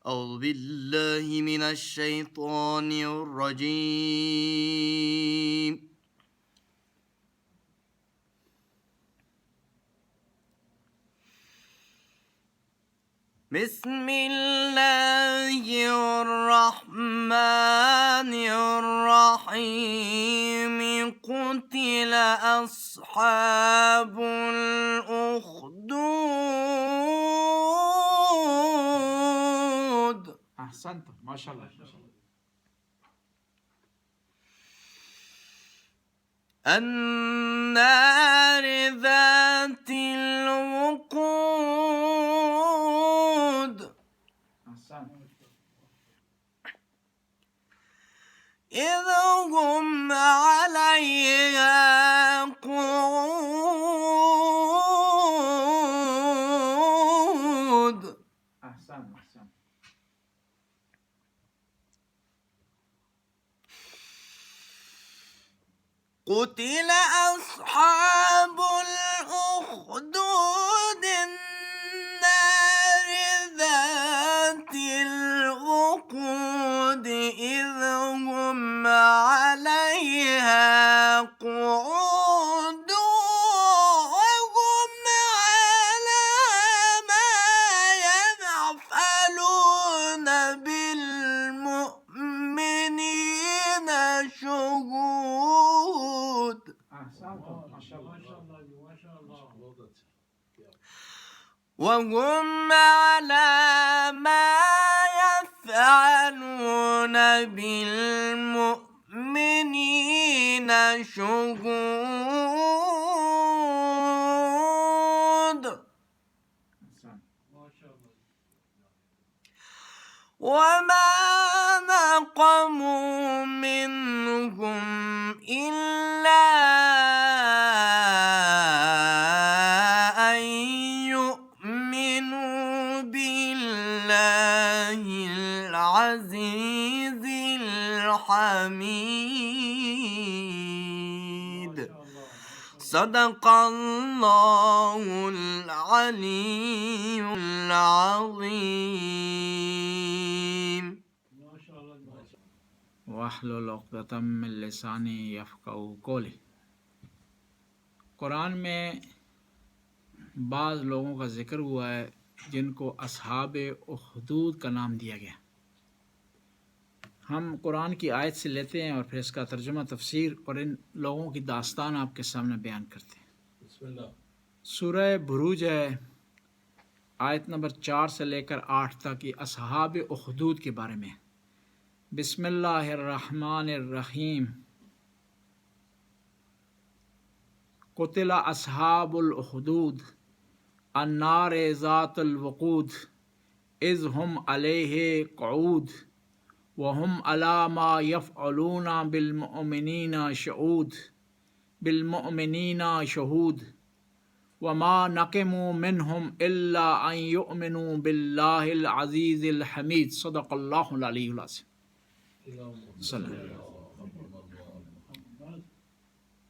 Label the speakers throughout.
Speaker 1: أعوذ بالله من الشيطان الرجيم بسم الله الرحمن الرحيم قتل أصحاب الأخدود
Speaker 2: احسنت ما شاء الله
Speaker 1: النار ذات الوقود
Speaker 2: احسنت
Speaker 1: إذ هم عليها قعود
Speaker 2: احسنت احسنت
Speaker 1: قتل أصحاب الأخدود النار ذات الوقود إذ هم عليها قعود وهم على ما يفعلون بالمؤمنين شهود
Speaker 2: احسنت ما شاء الله
Speaker 1: وهم على ما يفعلون بالمؤمنين شهود
Speaker 2: احسنت
Speaker 1: وما نقموا منهم إلا أن يؤمنوا بالله العزيز الحميد صدق الله العلي العظيم
Speaker 2: واحلل عقدۃ من لسانی یفقہوا قولی۔ قرآن میں بعض لوگوں کا ذکر ہوا ہے جن کو اصحاب اخدود کا نام دیا گیا۔ ہم قرآن کی آیت سے لیتے ہیں اور پھر اس کا ترجمہ تفسیر اور ان لوگوں کی داستان آپ کے سامنے بیان کرتے ہیں۔
Speaker 3: بسم اللہ۔
Speaker 2: سورہ بروج ہے، آیت نمبر 4 سے لے کر 8 تک یہ اصحاب اخدود کے بارے میں۔ بسم اللہ الرحمن الرحیم۔ قتل اصحاب الاخدود النار ذات الوقود اذ هم علیہ قعود وهم علی ما یفعلون بالمؤمنین شہود وما نقموا منهم الا ان یؤمنوا باللہ العزیز الحمید صدق اللہ العلی العظیم۔ صلی اللہ۔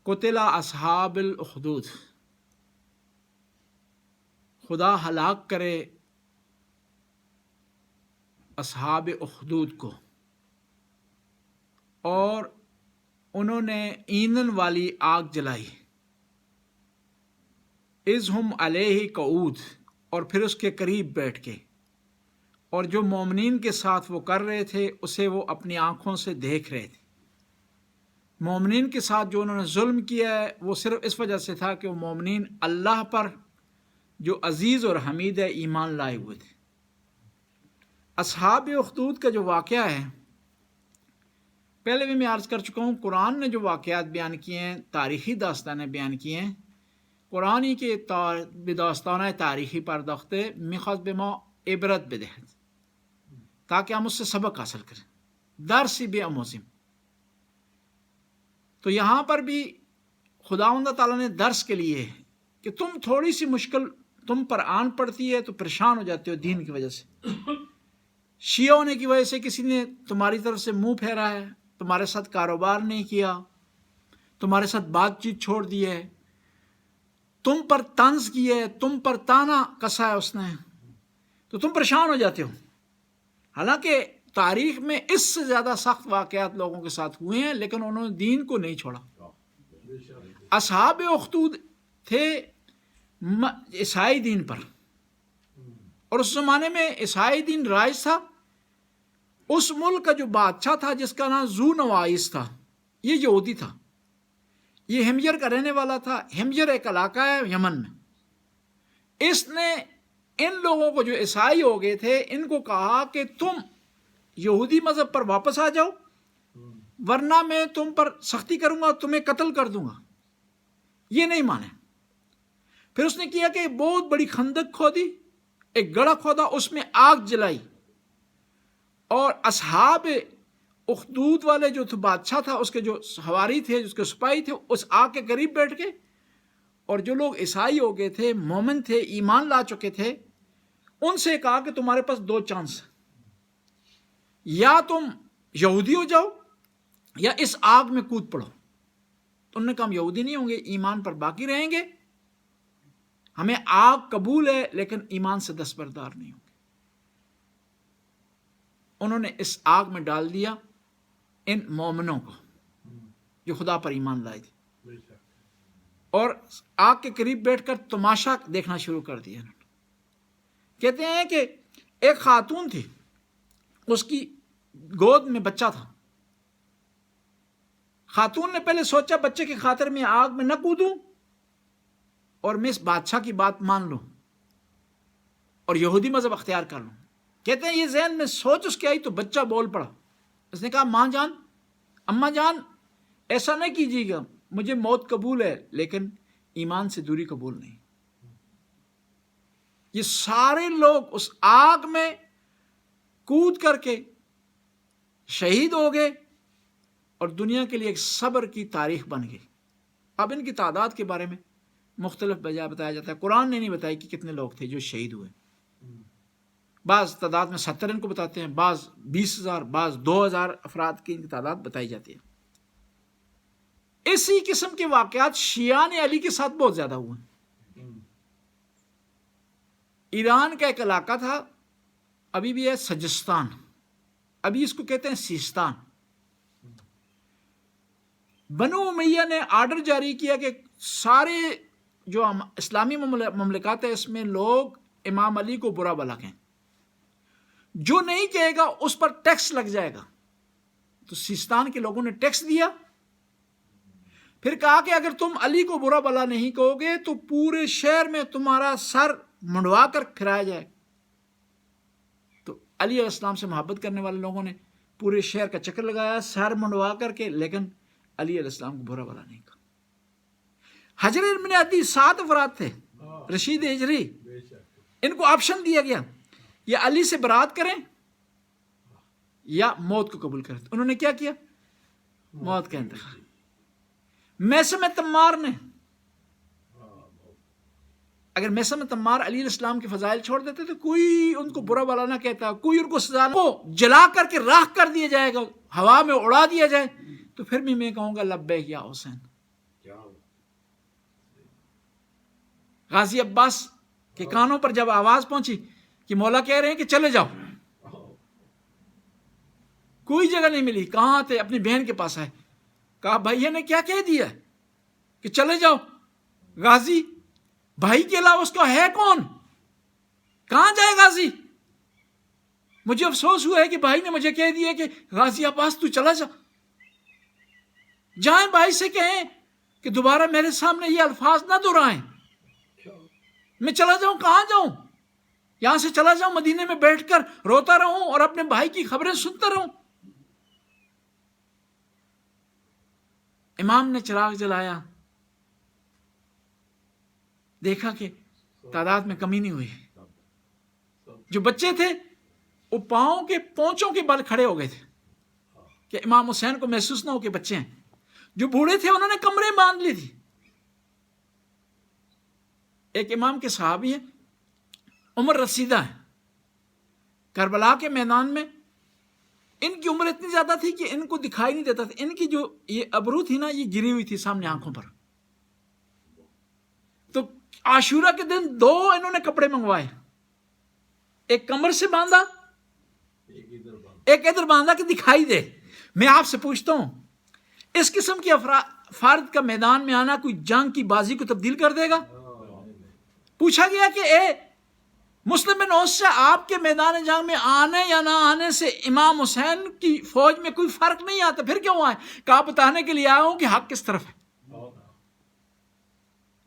Speaker 2: قتل اصحاب الاخدود، خدا ہلاک کرے اصحاب اخدود کو، اور انہوں نے ایندھن والی آگ جلائی۔ اذ ہم علیہ قعود، اور پھر اس کے قریب بیٹھ کے، اور جو مومنین کے ساتھ وہ کر رہے تھے اسے وہ اپنی آنکھوں سے دیکھ رہے تھے۔ مومنین کے ساتھ جو انہوں نے ظلم کیا ہے وہ صرف اس وجہ سے تھا کہ وہ مومنین اللہ پر جو عزیز اور حمید ہے ایمان لائے ہوئے تھے۔ اصحاب اخدود کا جو واقعہ ہے، پہلے بھی میں عرض کر چکا ہوں، قرآن نے جو واقعات بیان کیے ہیں، تاریخی داستانیں بیان کی ہیں، قرآن ہی کے داستانہ تاریخی پرداخت میخواست بما عبرت بدہد، تاکہ ہم اس سے سبق حاصل کریں، درسی بے اموزم۔ تو یہاں پر بھی خداوند تعالیٰ نے درس کے لیے کہ تم تھوڑی سی مشکل تم پر آن پڑتی ہے تو پریشان ہو جاتے ہو دین کی وجہ سے، شیعہ ہونے کی وجہ سے کسی نے تمہاری طرف سے منہ پھیرا ہے، تمہارے ساتھ کاروبار نہیں کیا، تمہارے ساتھ بات چیت چھوڑ دی ہے، تم پر طنز کی ہے، تم پر تانا کسا ہے اس نے، تو تم پریشان ہو جاتے ہو۔ حالانکہ تاریخ میں اس سے زیادہ سخت واقعات لوگوں کے ساتھ ہوئے ہیں، لیکن انہوں نے دین کو نہیں چھوڑا۔ اصحاب اخدود تھے عیسائی دین پر، اور اس زمانے میں عیسائی دین رائج تھا۔ اس ملک کا جو بادشاہ تھا جس کا نام ذو نوائس تھا، یہ یہودی تھا، یہ ہمجر کا رہنے والا تھا۔ ہمجر ایک علاقہ ہے یمن میں۔ اس نے ان لوگوں کو جو عیسائی ہو گئے تھے ان کو کہا کہ تم یہودی مذہب پر واپس آ جاؤ، ورنہ میں تم پر سختی کروں گا، تمہیں قتل کر دوں گا۔ یہ نہیں مانے۔ پھر اس نے کیا کہ بہت بڑی خندق کھودی، ایک گڑھا کھودا، اس میں آگ جلائی، اور اصحاب اخدود والے جو بادشاہ تھا، اس کے جو حواری تھے، اس کے سپاہی تھے، اس آگ کے قریب بیٹھ کے، اور جو لوگ عیسائی ہو گئے تھے، مومن تھے، ایمان لا چکے تھے، ان سے کہا کہ تمہارے پاس دو چانس، یا تم یہودی ہو جاؤ یا اس آگ میں کود پڑو۔ تو انہوں نے کہا ہم یہودی نہیں ہوں گے، ایمان پر باقی رہیں گے، ہمیں آگ قبول ہے لیکن ایمان سے دستبردار نہیں ہوں گے۔ انہوں نے اس آگ میں ڈال دیا ان مومنوں کو جو خدا پر ایمان لائے تھے، اور آگ کے قریب بیٹھ کر تماشا دیکھنا شروع کر دیا۔ انہوں نے کہتے ہیں کہ ایک خاتون تھی، اس کی گود میں بچہ تھا۔ خاتون نے پہلے سوچا بچے کی خاطر میں آگ میں نہ کودوں اور میں اس بادشاہ کی بات مان لوں اور یہودی مذہب اختیار کر لوں۔ کہتے ہیں یہ ذہن میں سوچ اس کے آئی تو بچہ بول پڑا۔ اس نے کہا ماں جان، اماں جان، ایسا نہیں کیجیے گا، مجھے موت قبول ہے لیکن ایمان سے دوری قبول نہیں۔ یہ سارے لوگ اس آگ میں کود کر کے شہید ہو گئے اور دنیا کے لیے ایک صبر کی تاریخ بن گئی۔ اب ان کی تعداد کے بارے میں مختلف وجہ بتایا جاتا ہے، قرآن نے نہیں بتائی کہ کتنے لوگ تھے جو شہید ہوئے۔ بعض تعداد میں 70 ان کو بتاتے ہیں، بعض 20,000، بعض 2,000 افراد کی ان کی تعداد بتائی جاتی ہے۔ اسی قسم کے واقعات شیعان علی کے ساتھ بہت زیادہ ہوئے۔ ایران کا ایک علاقہ تھا، ابھی بھی ہے، سجستان، ابھی اس کو کہتے ہیں سیستان۔ بنو امیہ نے آرڈر جاری کیا کہ سارے جو اسلامی مملکات ہیں اس میں لوگ امام علی کو برا بھلا کہیں، جو نہیں کہے گا اس پر ٹیکس لگ جائے گا۔ تو سیستان کے لوگوں نے ٹیکس دیا، پھر کہا کہ اگر تم علی کو برا بھلا نہیں کہو گے تو پورے شہر میں تمہارا سر منڈوا کر پھرایا جائے۔ تو علی علیہ السلام سے محبت کرنے والے لوگوں نے پورے شہر کا چکر لگایا سر منڈوا کر کے، لیکن علی علیہ السلام کو برا بھلا نہیں کہا۔ حجر بن عدی 7 افراد تھے، رشید ہجری، ان کو آپشن دیا گیا یا علی سے برات کریں یا موت کو قبول کریں۔ انہوں نے کیا کیا؟ موت کا انتخاب۔ میثم تمار نے، اگر میثم تمار علی علیہ السلام کے فضائل چھوڑ دیتے تو کوئی ان کو برا بھلا نہ کہتا، کوئی ان کو سزا نہ، جلا کر کے راکھ کر دیا جائے گا، ہوا میں اڑا دیا جائے تو پھر بھی میں کہوں گا لبیک یا حسین۔ غازی عباس کے کانوں پر جب آواز پہنچی کہ مولا کہہ رہے ہیں کہ چلے جاؤ، کوئی جگہ نہیں ملی، کہاں تھے؟ اپنی بہن کے پاس آئے، کہا بھائی نے کیا کہہ دیا کہ چلے جاؤ؟ غازی بھائی کے علاوہ اس کا ہے کون؟ کہاں جائے غازی؟ مجھے افسوس ہوا ہے کہ بھائی نے مجھے کہہ دیا کہ غازی عباس تو چلا جا۔ جائیں بھائی سے کہیں کہ دوبارہ میرے سامنے یہ الفاظ نہ دہرائیں۔ میں چلا جاؤں؟ کہاں جاؤں؟ یہاں سے چلا جاؤں مدینے میں بیٹھ کر روتا رہوں اور اپنے بھائی کی خبریں سنتا رہوں؟ امام نے چراغ جلایا، دیکھا کہ تعداد میں کمی نہیں ہوئی۔ جو بچے تھے وہ پاؤں کے پونچوں کے بل کھڑے ہو گئے تھے کہ امام حسین کو محسوس نہ ہو کہ بچے ہیں۔ جو بوڑھے تھے انہوں نے کمریں باندھ لی تھی۔ ایک امام کے صحابی ہیں، عمر رسیدہ ہے، کربلا کے میدان میں ان کی عمر اتنی زیادہ تھی کہ ان کو دکھائی نہیں دیتا تھا، ان کی جو یہ ابرو تھی نا یہ گری ہوئی تھی سامنے آنکھوں پر۔ تو عاشورہ کے دن 2 انہوں نے کپڑے منگوائے، ایک کمر سے باندھا ایک ادھر باندھا کہ دکھائی دے. میں آپ سے پوچھتا ہوں اس قسم کی فرد کا میدان میں آنا کوئی جنگ کی بازی کو تبدیل کر دے گا؟ پوچھا گیا کہ اے مسلم بن اوس سے آپ کے میدان جنگ میں آنے یا نہ آنے سے امام حسین کی فوج میں کوئی فرق نہیں آتا، پھر کیوں آئے؟ کہا بتانے کے لیے آیا ہوں کہ حق کس طرف ہے.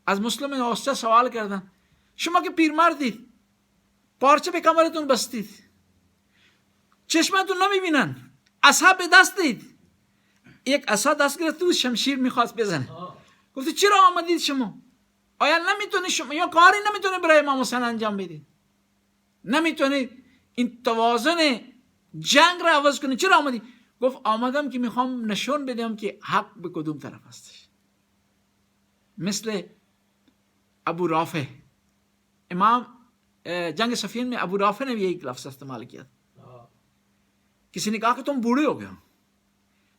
Speaker 2: از مسلم بن اوس سے سوال کردن شما که پیرمردید پارچه به کمرتون بستید چشمتون نمیبینن عصا به دست دید، یک عصا دست گرفته بود شمشیر میخواست بزنه، گفته چرا آمدید شما؟ آیا نمیتونید شما یا کاری نمیتونید برای امام حسین انجام بدید؟ نمیتونید این توازن جنگ را عوض کنید؟ چرا آمدید؟ گفت آمدم که میخوام نشون بدم که حق به کدوم طرف هستش. مثل ابو رافع، امام جنگ صفین میں ابو رافع نے بھی یہی لفظ استعمال کیا. کسی نے کہا کہ تم بوڑھے ہو گئے ہو،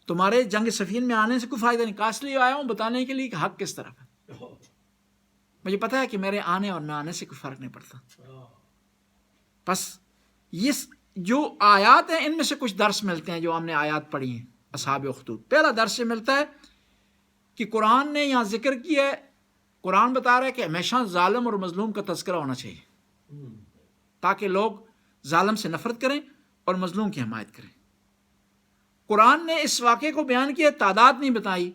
Speaker 2: تمہارے جنگ صفین میں آنے سے کوئی فائدہ نہیں. کہا اس لیے آیا ہوں بتانے کے لیے کہ حق کس طرف ہے. مجھے پتا ہے کہ میرے آنے اور نہ آنے سے کوئی فرق نہیں پڑتا. بس یہ جو آیات ہیں ان میں سے کچھ درس ملتے ہیں جو ہم نے آیات پڑھی ہیں اصحاب اخدود. پہلا درس یہ ملتا ہے کہ قرآن نے یہاں ذکر کیا ہے، قرآن بتا رہا ہے کہ ہمیشہ ظالم اور مظلوم کا تذکرہ ہونا چاہیے تاکہ لوگ ظالم سے نفرت کریں اور مظلوم کی حمایت کریں. قرآن نے اس واقعے کو بیان کیا، تعداد نہیں بتائی،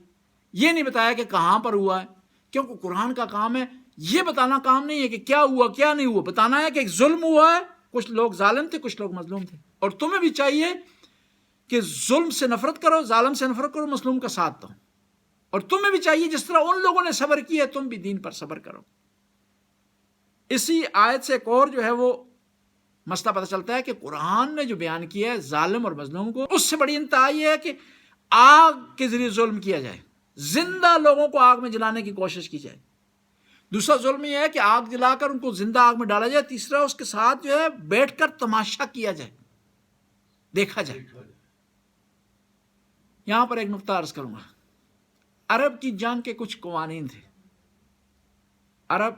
Speaker 2: یہ نہیں بتایا کہ کہاں پر ہوا ہے، کیونکہ قرآن کا کام ہے یہ بتانا، کام نہیں ہے کہ کیا ہوا کیا نہیں ہوا. بتانا ہے کہ ایک ظلم ہوا ہے، کچھ لوگ ظالم تھے کچھ لوگ مظلوم تھے، اور تمہیں بھی چاہیے کہ ظلم سے نفرت کرو، ظالم سے نفرت کرو، مظلوم کا ساتھ دو. اور تمہیں بھی چاہیے جس طرح ان لوگوں نے صبر کیا تم بھی دین پر صبر کرو. اسی آیت سے ایک اور جو ہے وہ مسئلہ پتہ چلتا ہے کہ قرآن نے جو بیان کیا ہے ظالم اور مظلوم کو، اس سے بڑی انتہا یہ ہے کہ آگ کے ذریعے ظلم کیا جائے، زندہ لوگوں کو آگ میں جلانے کی کوشش کی جائے. دوسرا ظلم یہ ہے کہ آگ جلا کر ان کو زندہ آگ میں ڈالا جائے. تیسرا اس کے ساتھ جو ہے بیٹھ کر تماشا کیا جائے، دیکھا جائے. یہاں پر ایک نقطہ عرض کروں گا. عرب کی جنگ کے کچھ قوانین تھے، عرب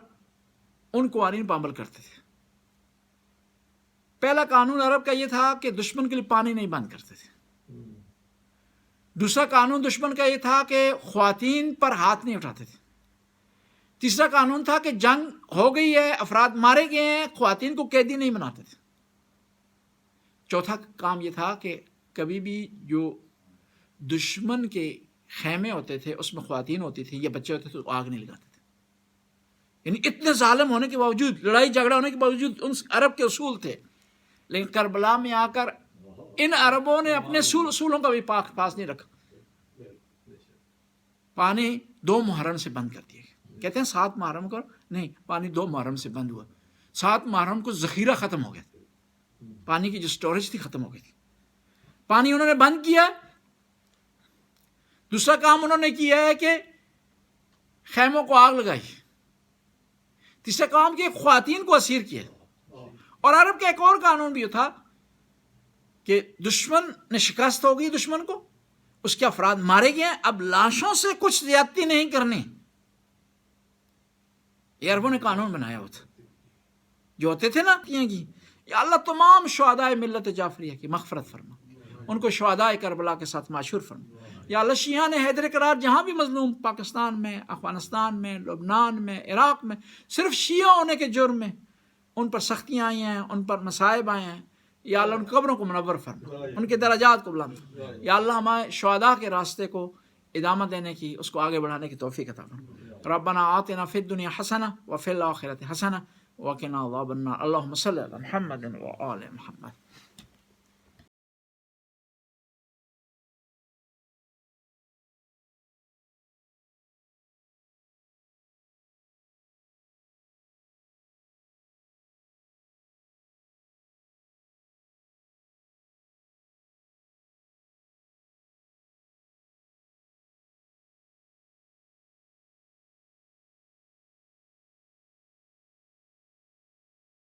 Speaker 2: ان قوانین پر عمل کرتے تھے. پہلا قانون عرب کا یہ تھا کہ دشمن کے لیے پانی نہیں بند کرتے تھے. دوسرا قانون دشمن کا یہ تھا کہ خواتین پر ہاتھ نہیں اٹھاتے تھے. تیسرا قانون تھا کہ جنگ ہو گئی ہے، افراد مارے گئے ہیں، خواتین کو قیدی نہیں بناتے تھے. چوتھا کام یہ تھا کہ کبھی بھی جو دشمن کے خیمے ہوتے تھے اس میں خواتین ہوتی تھی یا بچے ہوتے تھے تو آگ نہیں لگاتے تھے. یعنی اتنے ظالم ہونے کے باوجود، لڑائی جھگڑا ہونے کے باوجود ان عرب کے اصول تھے. لیکن کربلا میں آ کر ان عربوں نے اپنے اصولوں کا بھی پاس نہیں رکھا. پانی 2 محرم سے بند کر دیا. کہتے ہیں 7 محرم کو نہیں، پانی 2 محرم سے بند ہوا. 7 محرم کو ذخیرہ ختم ہو گیا، پانی کی جو سٹوریج تھی ختم ہو گئی تھی. پانی انہوں نے بند کیا. دوسرا کام انہوں نے کیا ہے کہ خیموں کو آگ لگائی. تیسرا کام کہ خواتین کو اسیر کیا. اور عرب کا ایک اور قانون بھی تھا کہ دشمن نے شکست ہو گئی، دشمن کو اس کے افراد مارے گئے، اب لاشوں سے کچھ زیادتی نہیں کرنی. یہ عربوں نے قانون بنایا ہوا تھا. جو ہوتے تھے نا کی یا اللہ تمام شہداء ملت جعفریہ کی مغفرت فرما، ان کو شہداء کربلا کے ساتھ معشور فرما. یا اللہ شیعہ نے حیدر کرار جہاں بھی مظلوم، پاکستان میں، افغانستان میں، لبنان میں، عراق میں، صرف شیعہ ہونے کے جرم میں ان پر سختیاں آئی ہیں، ان پر مصائب آئے ہیں. یا اللہ ان قبروں کو منور فرما، ان کے درجات کو بلند فرما. یا اللہ ہمارے شہداء کے راستے کو ادامت دینے کی، اس کو آگے بڑھانے کی توفیق عطا فرما. ربنا آتنا فی الدنیا حسنہ وفی الآخرۃ حسنہ وقنا عذاب النار. اللہم صلی علی محمد وآل محمد.